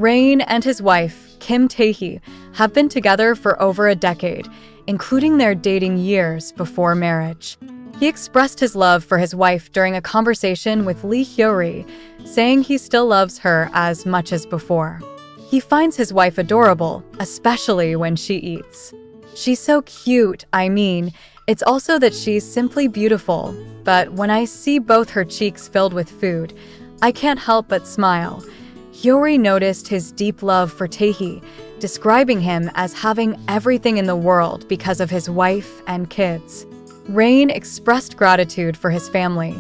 Rain and his wife, Kim Tae Hee, have been together for over a decade, including their dating years before marriage. He expressed his love for his wife during a conversation with Lee Hyo-ri, saying he still loves her as much as before. He finds his wife adorable, especially when she eats. "She's so cute, I mean, it's also that she's simply beautiful, but when I see both her cheeks filled with food, I can't help but smile." Hyo-ri noticed his deep love for Tae Hee, describing him as having everything in the world because of his wife and kids. Rain expressed gratitude for his family,